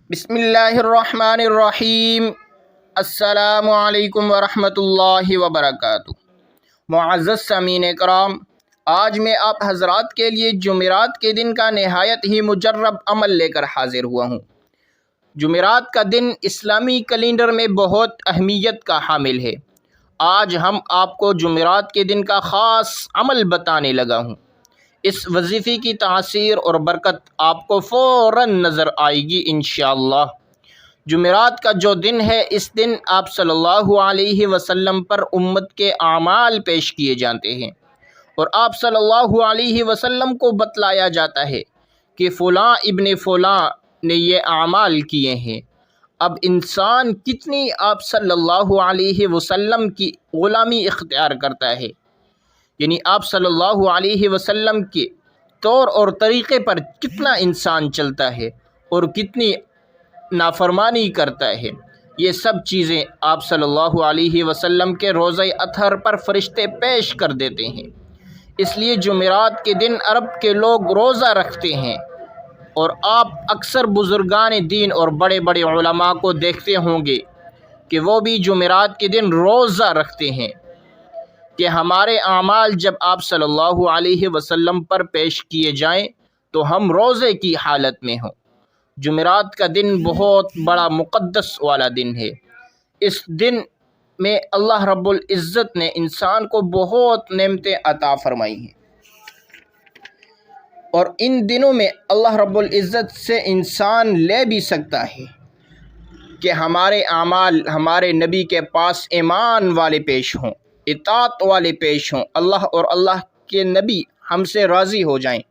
بسم اللہ الرحمن الرحیم۔ السلام علیکم ورحمۃ اللہ وبرکاتہ۔ معزز سامعین کرام، آج میں آپ حضرات کے لیے جمعرات کے دن کا نہایت ہی مجرب عمل لے کر حاضر ہوا ہوں۔ جمعرات کا دن اسلامی کیلنڈر میں بہت اہمیت کا حامل ہے۔ آج ہم آپ کو جمعرات کے دن کا خاص عمل بتانے لگا ہوں۔ اس وظیفے کی تاثیر اور برکت آپ کو فوراً نظر آئے گی انشاءاللہ۔ جمعرات کا جو دن ہے، اس دن آپ صلی اللہ علیہ وسلم پر امت کے اعمال پیش کیے جاتے ہیں، اور آپ صلی اللہ علیہ وسلم کو بتلایا جاتا ہے کہ فلاں ابن فلاں نے یہ اعمال کیے ہیں۔ اب انسان کتنی آپ صلی اللہ علیہ وسلم کی غلامی اختیار کرتا ہے، یعنی آپ صلی اللہ علیہ وسلم کے طور اور طریقے پر کتنا انسان چلتا ہے اور کتنی نافرمانی کرتا ہے، یہ سب چیزیں آپ صلی اللہ علیہ وسلم کے روزہ اطہر پر فرشتے پیش کر دیتے ہیں۔ اس لیے جمعرات کے دن عرب کے لوگ روزہ رکھتے ہیں، اور آپ اکثر بزرگان دین اور بڑے بڑے علماء کو دیکھتے ہوں گے کہ وہ بھی جمعرات کے دن روزہ رکھتے ہیں، کہ ہمارے اعمال جب آپ صلی اللہ علیہ وسلم پر پیش کیے جائیں تو ہم روزے کی حالت میں ہوں۔ جمعرات کا دن بہت بڑا مقدس والا دن ہے۔ اس دن میں اللہ رب العزت نے انسان کو بہت نعمتیں عطا فرمائی ہیں، اور ان دنوں میں اللہ رب العزت سے انسان لے بھی سکتا ہے کہ ہمارے اعمال ہمارے نبی کے پاس ایمان والے پیش ہوں، اطاعت والے پیش ہوں، اللہ اور اللہ کے نبی ہم سے راضی ہو جائیں،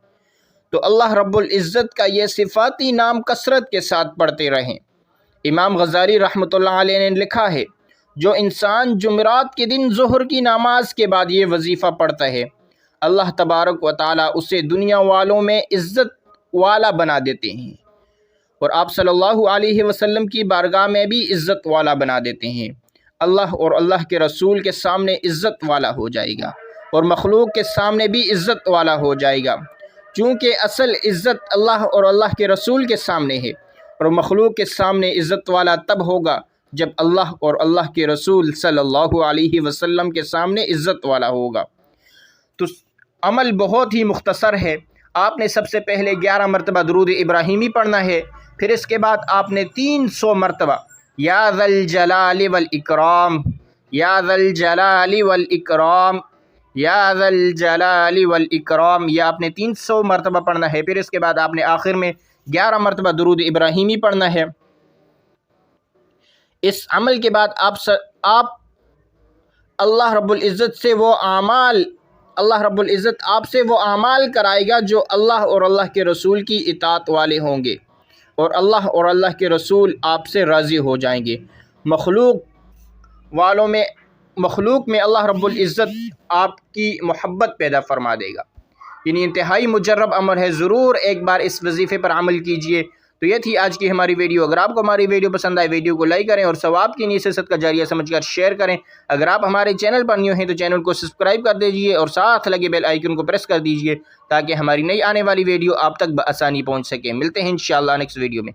تو اللہ رب العزت کا یہ صفاتی نام کثرت کے ساتھ پڑھتے رہیں۔ امام غزالی رحمۃ اللہ علیہ نے لکھا ہے، جو انسان جمعرات کے دن ظہر کی نماز کے بعد یہ وظیفہ پڑھتا ہے، اللہ تبارک و تعالیٰ اسے دنیا والوں میں عزت والا بنا دیتے ہیں، اور آپ صلی اللہ علیہ وسلم کی بارگاہ میں بھی عزت والا بنا دیتے ہیں۔ اللہ اور اللہ کے رسول کے سامنے عزت والا ہو جائے گا، اور مخلوق کے سامنے بھی عزت والا ہو جائے گا، چونکہ اصل عزت اللہ اور اللہ کے رسول کے سامنے ہے، اور مخلوق کے سامنے عزت والا تب ہوگا جب اللہ اور اللہ کے رسول صلی اللہ علیہ وسلم کے سامنے عزت والا ہوگا۔ تو عمل بہت ہی مختصر ہے۔ آپ نے سب سے پہلے 11 مرتبہ درود ابراہیمی پڑھنا ہے، پھر اس کے بعد آپ نے 300 مرتبہ یا ذا الجلال والاکرام، یا ذا الجلال والاکرام، یا ذا الجلال والاکرام، یہ آپ نے 300 مرتبہ پڑھنا ہے۔ پھر اس کے بعد آپ نے آخر میں 11 مرتبہ درود ابراہیمی پڑھنا ہے۔ اس عمل کے بعد آپ اللہ رب العزت سے وہ اعمال اللہ رب العزت آپ سے وہ اعمال کرائے گا جو اللہ اور اللہ کے رسول کی اطاعت والے ہوں گے، اور اللہ اور اللہ کے رسول آپ سے راضی ہو جائیں گے۔ مخلوق میں اللہ رب العزت آپ کی محبت پیدا فرما دے گا، یعنی انتہائی مجرب عمل ہے۔ ضرور ایک بار اس وظیفے پر عمل کیجئے۔ تو یہ تھی آج کی ہماری ویڈیو۔ اگر آپ کو ہماری ویڈیو پسند آئے، ویڈیو کو لائک کریں اور ثواب کی نیت سے صدقہ جاریہ سمجھ کر شیئر کریں۔ اگر آپ ہمارے چینل پر نیو ہیں تو چینل کو سبسکرائب کر دیجئے، اور ساتھ لگے بیل آئیکن کو پریس کر دیجئے، تاکہ ہماری نئی آنے والی ویڈیو آپ تک بآسانی پہنچ سکے۔ ملتے ہیں انشاءاللہ نیکسٹ ویڈیو میں۔